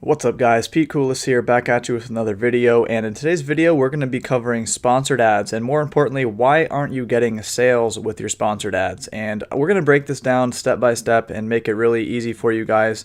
What's up guys, Pete Koulis here, back at you with another video, and in today's video we're going to be covering sponsored ads, and more importantly, why aren't you getting sales with your sponsored ads? And we're going to break this down step by step and make it really easy for you guys.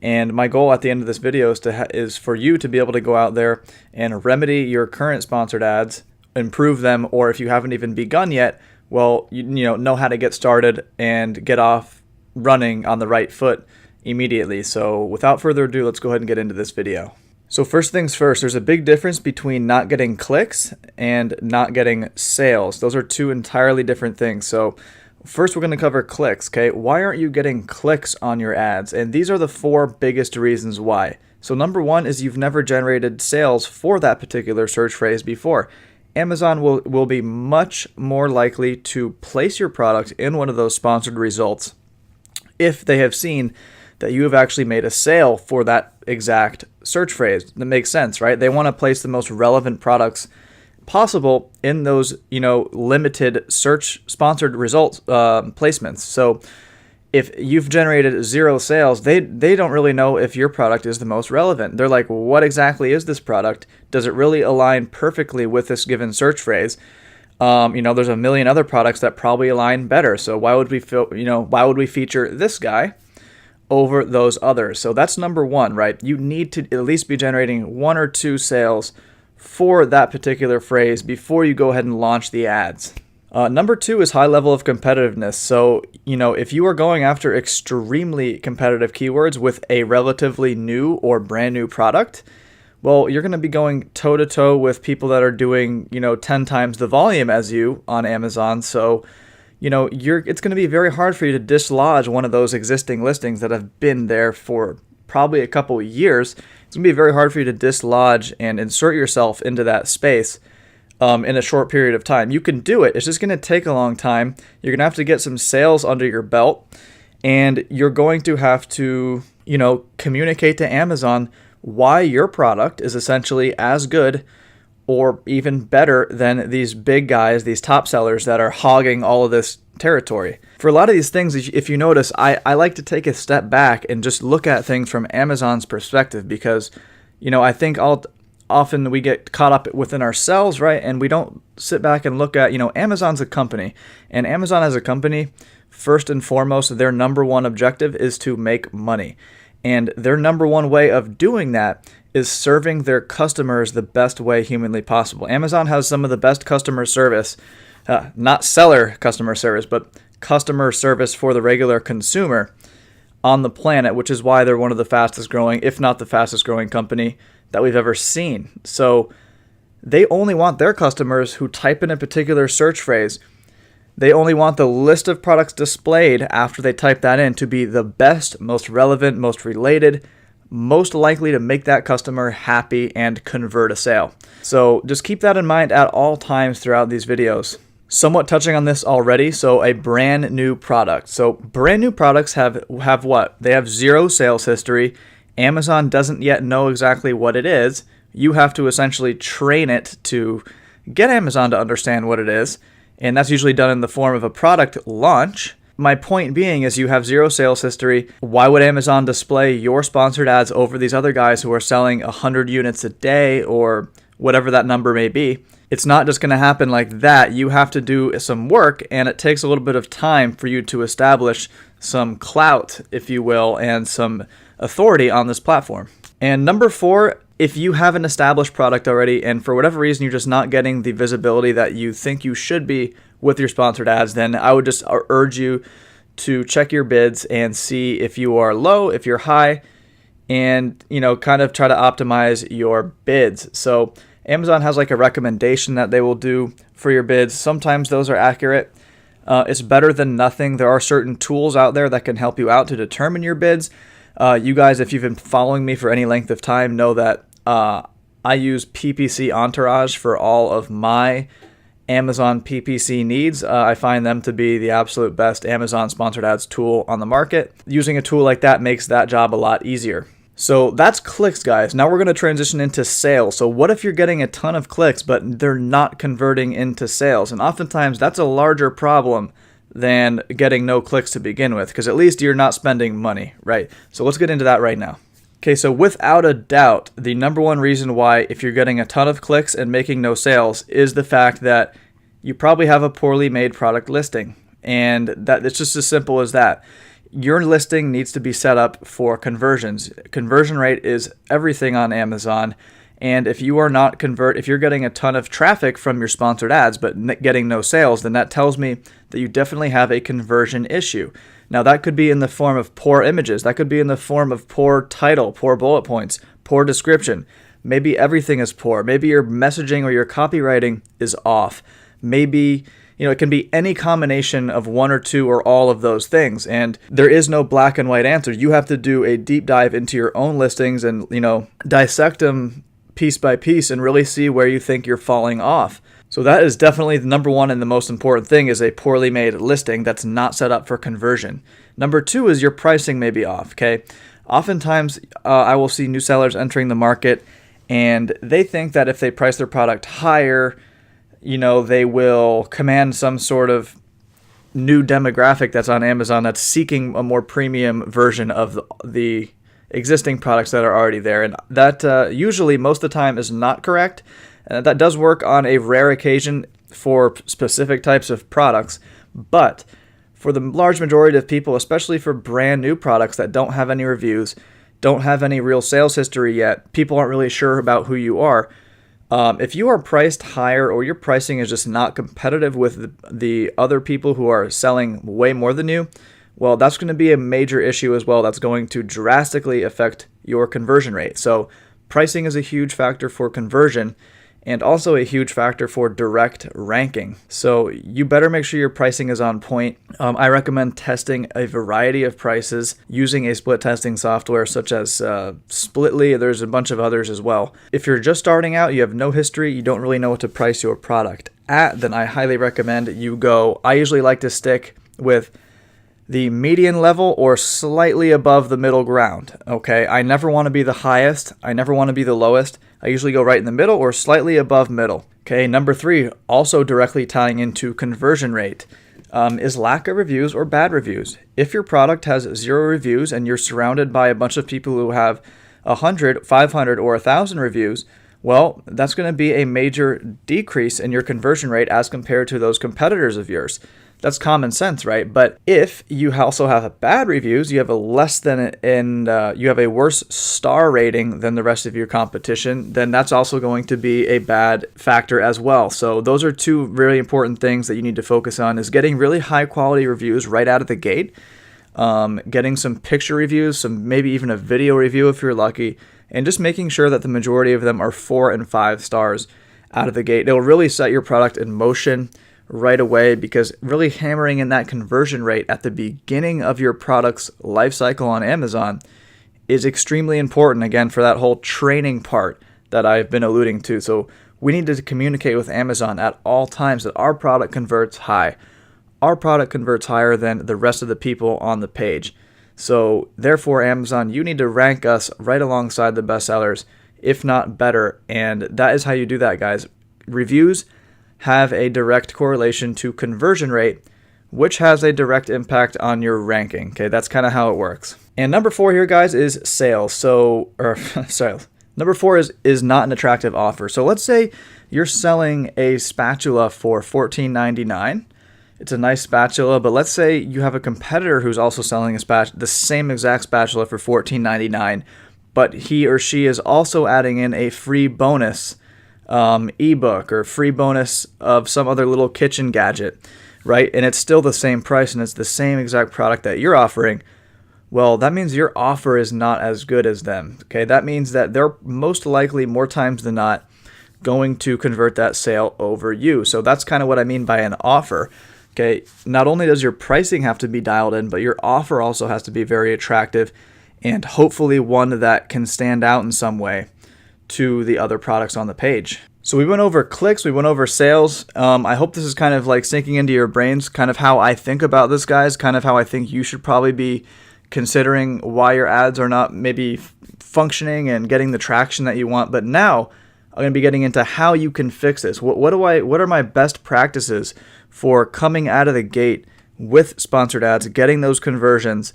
And my goal at the end of this video is for you to be able to go out there and remedy your current sponsored ads, improve them, or if you haven't even begun yet, well, you know how to get started and get off running on the right foot immediately. So without further ado, let's go ahead and get into this video. So first things first, there's a big difference between not getting clicks and not getting sales. Those are two entirely different things. So first we're going to cover clicks, okay? Why aren't you getting clicks on your ads? And these are the four biggest reasons why. So number one is you've never generated sales for that particular search phrase before. Amazon will be much more likely to place your product in one of those sponsored results if they have seen that you have actually made a sale for that exact search phrase. That makes sense, right? They want to place the most relevant products possible in those, limited search sponsored results placements. So if you've generated zero sales, they don't really know if your product is the most relevant. They're like, what exactly is this product? Does it really align perfectly with this given search phrase? There's a million other products that probably align better. So why would we feature this guy over those others? So that's number one, right? You need to at least be generating one or two sales for that particular phrase before you go ahead and launch the ads. Number two is high level of competitiveness. So, if you are going after extremely competitive keywords with a relatively new or brand new product, well, you're going to be going toe to toe with people that are doing, 10 times the volume as you on Amazon. So it's going to be very hard for you to dislodge one of those existing listings that have been there for probably a couple of years. It's going to be very hard for you to dislodge and insert yourself into that space in a short period of time. You can do it. It's just going to take a long time. You're going to have to get some sales under your belt, and you're going to have to, communicate to Amazon why your product is essentially as good or even better than these big guys, these top sellers that are hogging all of this territory. For a lot of these things, if you notice, I like to take a step back and just look at things from Amazon's perspective because, I think often we get caught up within ourselves, right? And we don't sit back and look at, Amazon's a company. And Amazon as a company, first and foremost, their number one objective is to make money. And their number one way of doing that is serving their customers the best way humanly possible. Amazon has some of the best customer service, not seller customer service, but customer service for the regular consumer on the planet, which is why they're one of the fastest growing, if not the fastest growing company that we've ever seen. So they only want their customers who type in a particular search phrase. They only want the list of products displayed after they type that in to be the best, most relevant, most related, most likely to make that customer happy and convert a sale. So just keep that in mind at all times throughout these videos. Somewhat touching on this already, so a brand new product. So brand new products have what? They have zero sales history. Amazon doesn't yet know exactly what it is. You have to essentially train it to get Amazon to understand what it is, and that's usually done in the form of a product launch. My point being is you have zero sales history. Why would Amazon display your sponsored ads over these other guys who are selling 100 units a day or whatever that number may be? It's not just going to happen like that. You have to do some work, and it takes a little bit of time for you to establish some clout, if you will, and some authority on this platform. And number four, if you have an established product already and for whatever reason you're just not getting the visibility that you think you should be with your sponsored ads, then I would just urge you to check your bids and see if you are low, if you're high, and kind of try to optimize your bids. So Amazon has like a recommendation that they will do for your bids. Sometimes those are accurate. It's better than nothing. There are certain tools out there that can help you out to determine your bids. You guys, if you've been following me for any length of time, know that I use PPC Entourage for all of my Amazon PPC needs. I find them to be the absolute best Amazon sponsored ads tool on the market. Using a tool like that makes that job a lot easier. So that's clicks, guys. Now we're going to transition into sales. So what if you're getting a ton of clicks, but they're not converting into sales? And oftentimes that's a larger problem than getting no clicks to begin with, because at least you're not spending money, right? So let's get into that right now. Okay, so without a doubt, the number one reason why if you're getting a ton of clicks and making no sales is the fact that you probably have a poorly made product listing. And that it's just as simple as that. Your listing needs to be set up for conversions. Conversion rate is everything on Amazon. And if you are not if you're getting a ton of traffic from your sponsored ads but getting no sales, then that tells me that you definitely have a conversion issue. Now that could be in the form of poor images. That could be in the form of poor title, poor bullet points, poor description. Maybe everything is poor. Maybe your messaging or your copywriting is off. Maybe, it can be any combination of one or two or all of those things. And there is no black and white answer. You have to do a deep dive into your own listings and, dissect them piece by piece and really see where you think you're falling off. So that is definitely the number one and the most important thing, is a poorly made listing that's not set up for conversion. Number two is your pricing may be off, okay? Oftentimes, I will see new sellers entering the market, and they think that if they price their product higher, they will command some sort of new demographic that's on Amazon that's seeking a more premium version of the existing products that are already there. And that usually, most of the time, is not correct. That does work on a rare occasion for specific types of products, but for the large majority of people, especially for brand new products that don't have any reviews, don't have any real sales history yet, people aren't really sure about who you are. If you are priced higher or your pricing is just not competitive with the other people who are selling way more than you, well, that's going to be a major issue as well. That's going to drastically affect your conversion rate. So pricing is a huge factor for conversion, and also a huge factor for direct ranking. So you better make sure your pricing is on point. I recommend testing a variety of prices using a split testing software such as Splitly. There's a bunch of others as well. If you're just starting out, you have no history, you don't really know what to price your product at, then I highly recommend you go. I usually like to stick with the median level or slightly above the middle ground. Okay, I never want to be the highest. I never want to be the lowest. I usually go right in the middle or slightly above middle. Okay, number three, also directly tying into conversion rate, is lack of reviews or bad reviews. If your product has 0 reviews and you're surrounded by a bunch of people who have 100, 500, or 1,000 reviews, well, that's going to be a major decrease in your conversion rate as compared to those competitors of yours. That's common sense, right? But if you also have bad reviews, you have you have a worse star rating than the rest of your competition, then that's also going to be a bad factor as well. So those are two really important things that you need to focus on: is getting really high quality reviews right out of the gate, getting some picture reviews, maybe even a video review if you're lucky, and just making sure that the majority of them are 4 and 5 stars out of the gate. It'll really set your product in motion right away, because really hammering in that conversion rate at the beginning of your product's life cycle on Amazon is extremely important, again, for that whole training part that I've been alluding to. So we need to communicate with Amazon at all times that our product converts high. Our product converts higher than the rest of the people on the page. So therefore, Amazon, you need to rank us right alongside the best sellers, if not better. And that is how you do that, guys. Reviews have a direct correlation to conversion rate, which has a direct impact on your ranking. Okay, that's kind of how it works. And number 4 here, guys, is sales. Sales. Number 4 is not an attractive offer. So let's say you're selling a spatula for $14.99. It's a nice spatula, but let's say you have a competitor who's also selling the same exact spatula for $14.99, but he or she is also adding in a free bonus ebook or free bonus of some other little kitchen gadget, right? And it's still the same price and it's the same exact product that you're offering. Well, that means your offer is not as good as them. Okay, that means that they're most likely, more times than not, going to convert that sale over you. So that's kind of what I mean by an offer. Okay, not only does your pricing have to be dialed in, but your offer also has to be very attractive and hopefully one that can stand out in some way to the other products on the page. So we went over clicks, we went over sales. I hope this is kind of like sinking into your brains, kind of how I think about this, guys, kind of how I think you should probably be considering why your ads are not maybe functioning and getting the traction that you want. But now I'm going to be getting into how you can fix this. What are my best practices for coming out of the gate with sponsored ads, getting those conversions,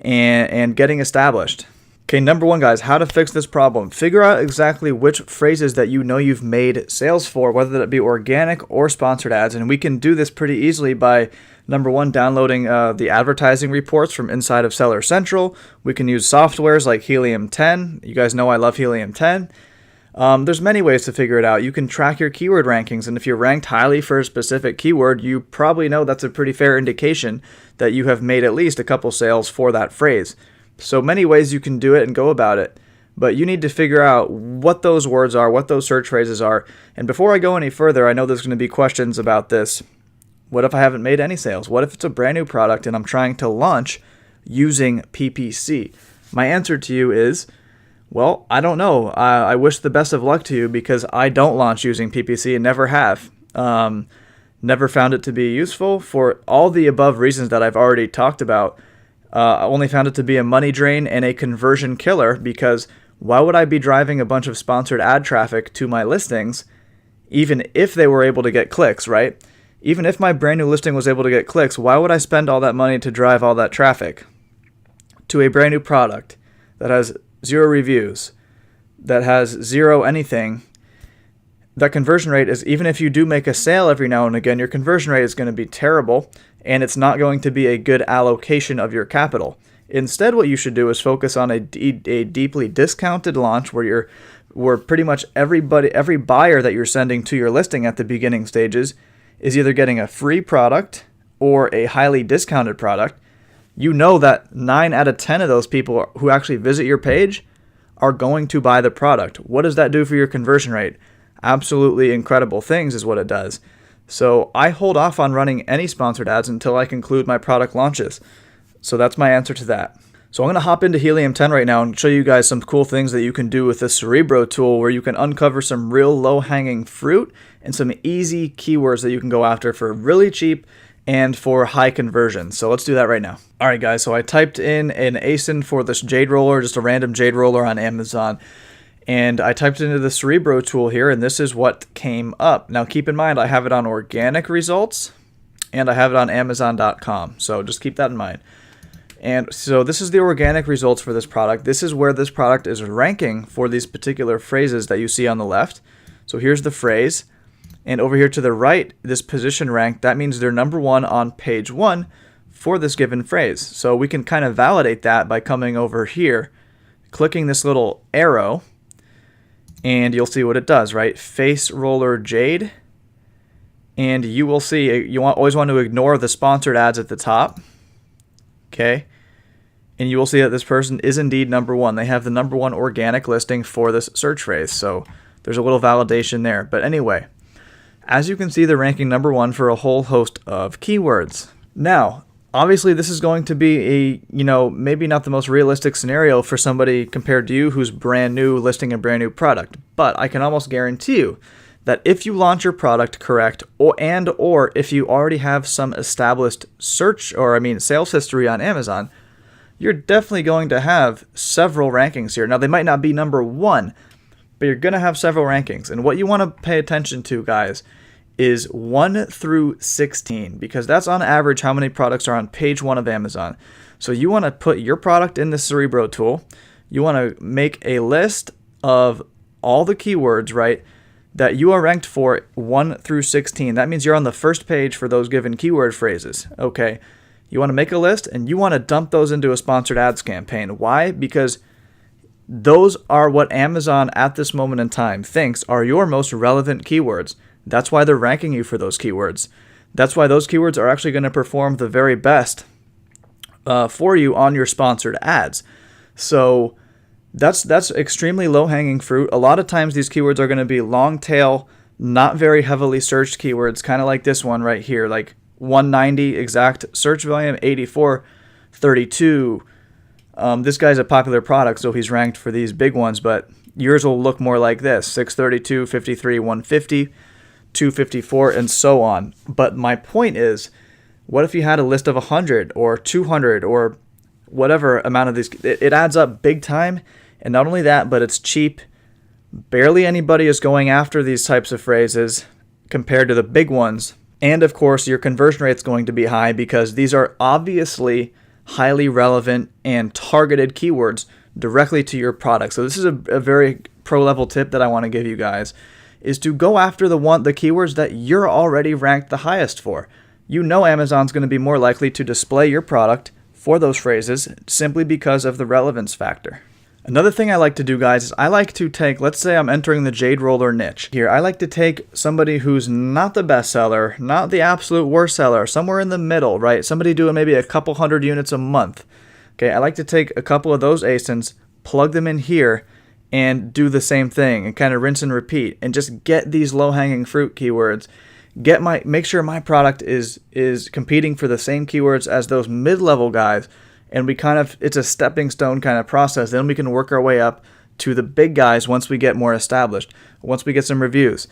and getting established? Okay, number one, guys, how to fix this problem. Figure out exactly which phrases that you know you've made sales for, whether that be organic or sponsored ads. And we can do this pretty easily by, number one, downloading the advertising reports from inside of Seller Central. We can use softwares like Helium 10. You guys know I love Helium 10. There's many ways to figure it out. You can track your keyword rankings, and if you're ranked highly for a specific keyword, you probably know that's a pretty fair indication that you have made at least a couple sales for that phrase. So many ways you can do it and go about it, but you need to figure out what those words are, what those search phrases are. And before I go any further, I know there's going to be questions about this. What if I haven't made any sales? What if it's a brand new product and I'm trying to launch using PPC? My answer to you is, well, I don't know. I wish the best of luck to you because I don't launch using PPC and never have. Never found it to be useful for all the above reasons that I've already talked about. I only found it to be a money drain and a conversion killer because why would I be driving a bunch of sponsored ad traffic to my listings even if they were able to get clicks, right? Even if my brand new listing was able to get clicks, why would I spend all that money to drive all that traffic to a brand new product that has 0 reviews, that has 0 anything? That conversion rate is, even if you do make a sale every now and again, your conversion rate is going to be terrible and it's not going to be a good allocation of your capital. Instead, what you should do is focus on a deeply discounted launch where pretty much every buyer that you're sending to your listing at the beginning stages is either getting a free product or a highly discounted product. You know that 9 out of 10 of those people who actually visit your page are going to buy the product. What does that do for your conversion rate? Absolutely incredible things is what it does. So I hold off on running any sponsored ads until I conclude my product launches. So that's my answer to that. So I'm going to hop into Helium 10 right now and show you guys some cool things that you can do with the Cerebro tool where you can uncover some real low-hanging fruit and some easy keywords that you can go after for really cheap and for high conversion. So let's do that right now. All right, guys, so I typed in an ASIN for this jade roller, just a random jade roller on Amazon. And I typed into the Cerebro tool here, and this is what came up. Now, keep in mind, I have it on organic results, and I have it on Amazon.com. So just keep that in mind. And so this is the organic results for this product. This is where this product is ranking for these particular phrases that you see on the left. So here's the phrase. And over here to the right, this position rank, that means they're number 1 on page 1 for this given phrase. So we can kind of validate that by coming over here, clicking this little arrow, and you'll see what it does, right? Face roller jade. And you will see, you always want to ignore the sponsored ads at the top. Okay. And you will see that this person is indeed number 1. They have the number 1 organic listing for this search phrase. So there's a little validation there. But anyway, as you can see, they're ranking number 1 for a whole host of keywords. Now, obviously, this is going to be maybe not the most realistic scenario for somebody compared to you who's brand new listing a brand new product. But I can almost guarantee you that if you launch your product correct, or if you already have some established sales history on Amazon, you're definitely going to have several rankings here. Now, they might not be number 1, but you're going to have several rankings. And what you want to pay attention to, guys, is 1 through 16, because that's on average how many products are on page 1 of Amazon. So you want to put your product in the Cerebro tool. You want to make a list of all the keywords, right, that you are ranked for 1 through 16. That means you're on the first page for those given keyword phrases. Okay. You want to make a list and you want to dump those into a sponsored ads campaign. Why? Because those are what Amazon at this moment in time thinks are your most relevant keywords. That's why they're ranking you for those keywords. That's why those keywords are actually going to perform the very best for you on your sponsored ads. So that's extremely low-hanging fruit. A lot of times these keywords are going to be long tail, not very heavily searched keywords, kind of like this one right here, like 190 exact search volume, 8432. This guy's a popular product, so he's ranked for these big ones, but yours will look more like this: 632, 53, 150, 254, and so on. But my point is, what if you had a list of 100 or 200 or whatever amount of these? It adds up big time. And not only that, but it's cheap. Barely anybody is going after these types of phrases compared to the big ones. And of course, your conversion rate is going to be high because these are obviously highly relevant and targeted keywords directly to your product. So this is a very pro level tip that I want to give you guys, is to go after the keywords that you're already ranked the highest for. You know Amazon's going to be more likely to display your product for those phrases simply because of the relevance factor. Another thing I like to do, guys, is I like to take, let's say I'm entering the jade roller niche. Here, I like to take somebody who's not the best seller, not the absolute worst seller, somewhere in the middle, right? Somebody doing maybe a couple hundred units a month. Okay, I like to take a couple of those ASINs, plug them in here, and do the same thing and kind of rinse and repeat and just get these low-hanging fruit keywords. Make sure my product is competing for the same keywords as those mid-level guys. And it's a stepping stone kind of process. Then we can work our way up to the big guys once we get more established, once we get some reviews.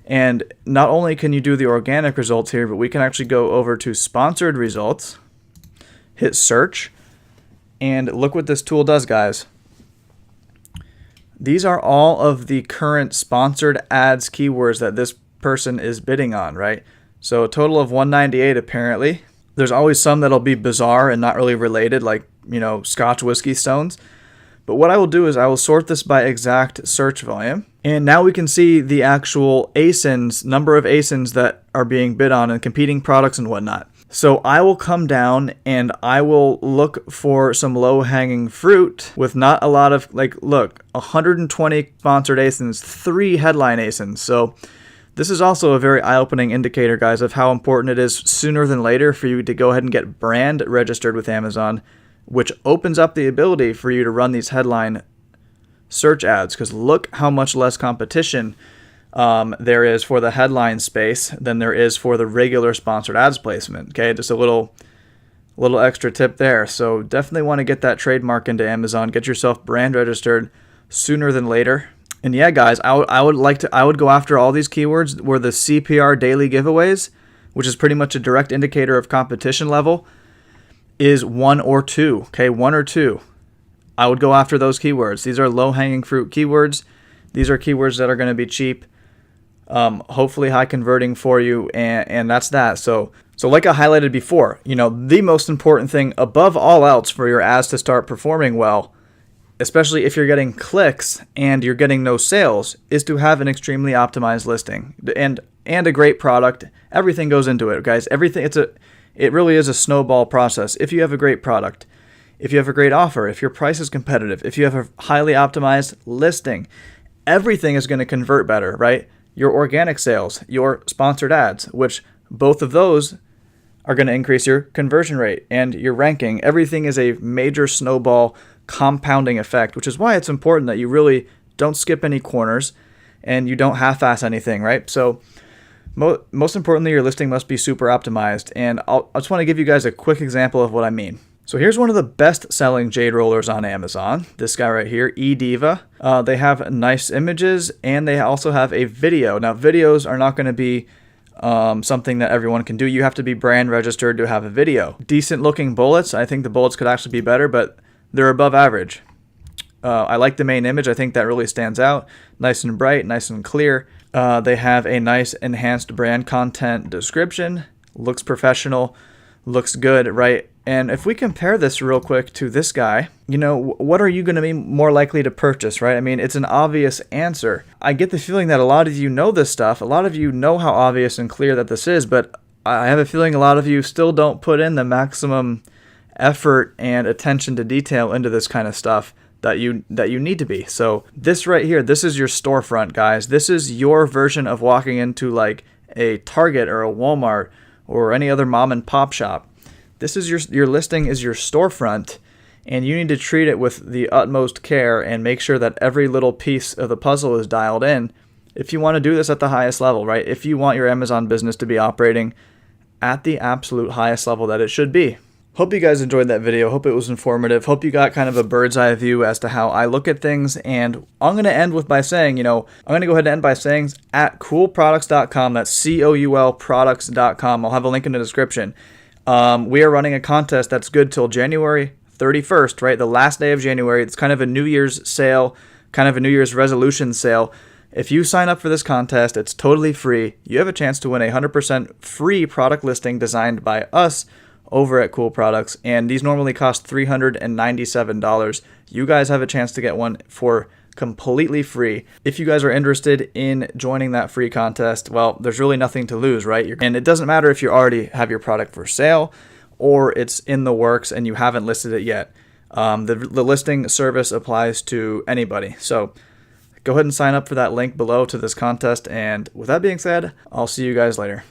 And not only can you do the organic results here, but we can actually go over to sponsored results, hit search, and look what this tool does, guys. These are all of the current sponsored ads keywords that this person is bidding on, right? So a total of 198 apparently. There's always some that'll be bizarre and not really related, like, Scotch whiskey stones. But what I will do is I will sort this by exact search volume. And now we can see the actual ASINs, number of ASINs that are being bid on and competing products and whatnot. So I will come down and I will look for some low-hanging fruit with not a lot of, look, 120 sponsored ASINs, 3 headline ASINs. So this is also a very eye-opening indicator, guys, of how important it is sooner than later for you to go ahead and get brand registered with Amazon, which opens up the ability for you to run these headline search ads, because look how much less competition there is for the headline space than there is for the regular sponsored ads placement. Okay, just a little extra tip there. So definitely want to get that trademark into Amazon, get yourself brand registered sooner than later. And yeah, guys, I would go after all these keywords where the CPR daily giveaways, which is pretty much a direct indicator of competition level, is 1 or 2. Okay, 1 or 2. I would go after those keywords. These are low-hanging fruit keywords. These are keywords that are going to be cheap, hopefully high converting for you, and that's that. So like I highlighted before, the most important thing above all else for your ads to start performing well, especially if you're getting clicks and you're getting no sales, is to have an extremely optimized listing and a great product. Everything goes into it, guys. It really is a snowball process. If you have a great product, if you have a great offer, if your price is competitive, if you have a highly optimized listing, everything is going to convert better, right? Your organic sales, your sponsored ads, which both of those are going to increase your conversion rate and your ranking. Everything is a major snowball compounding effect, which is why it's important that you really don't skip any corners and you don't half-ass anything, right? So most importantly, your listing must be super optimized. And I just want to give you guys a quick example of what I mean. So here's one of the best-selling jade rollers on Amazon. This guy right here, eDiva. They have nice images and they also have a video. Now, videos are not going to be something that everyone can do. You have to be brand registered to have a video. Decent-looking bullets. I think the bullets could actually be better, but they're above average. I like the main image. I think that really stands out. Nice and bright, nice and clear. They have a nice enhanced brand content description. Looks professional. Looks good, right? And if we compare this real quick to this guy, what are you going to be more likely to purchase, right? I mean, it's an obvious answer. I get the feeling that a lot of you know this stuff. A lot of you know how obvious and clear that this is, but I have a feeling a lot of you still don't put in the maximum effort and attention to detail into this kind of stuff that you need to be. So this right here, this is your storefront, guys. This is your version of walking into like a Target or a Walmart or any other mom and pop shop. This is your listing is your storefront, and you need to treat it with the utmost care and make sure that every little piece of the puzzle is dialed in if you want to do this at the highest level, right? If you want your Amazon business to be operating at the absolute highest level that it should be. Hope you guys enjoyed that video. Hope it was informative. Hope you got kind of a bird's eye view as to how I look at things. And I'm going to end by saying, I'm going to go ahead and end by saying at coolproducts.com. That's COUL products.com. I'll have a link in the description. We are running a contest that's good till January 31st, right? The last day of January. It's kind of a New Year's sale, kind of a New Year's resolution sale. If you sign up for this contest, it's totally free. You have a chance to win a 100% free product listing designed by us over at Cool Products, and these normally cost $397. You guys have a chance to get one for completely free. If you guys are interested in joining that free contest, well, there's really nothing to lose, right? And it doesn't matter if you already have your product for sale or it's in the works and you haven't listed it yet. The listing service applies to anybody. So go ahead and sign up for that link below to this contest. And with that being said, I'll see you guys later.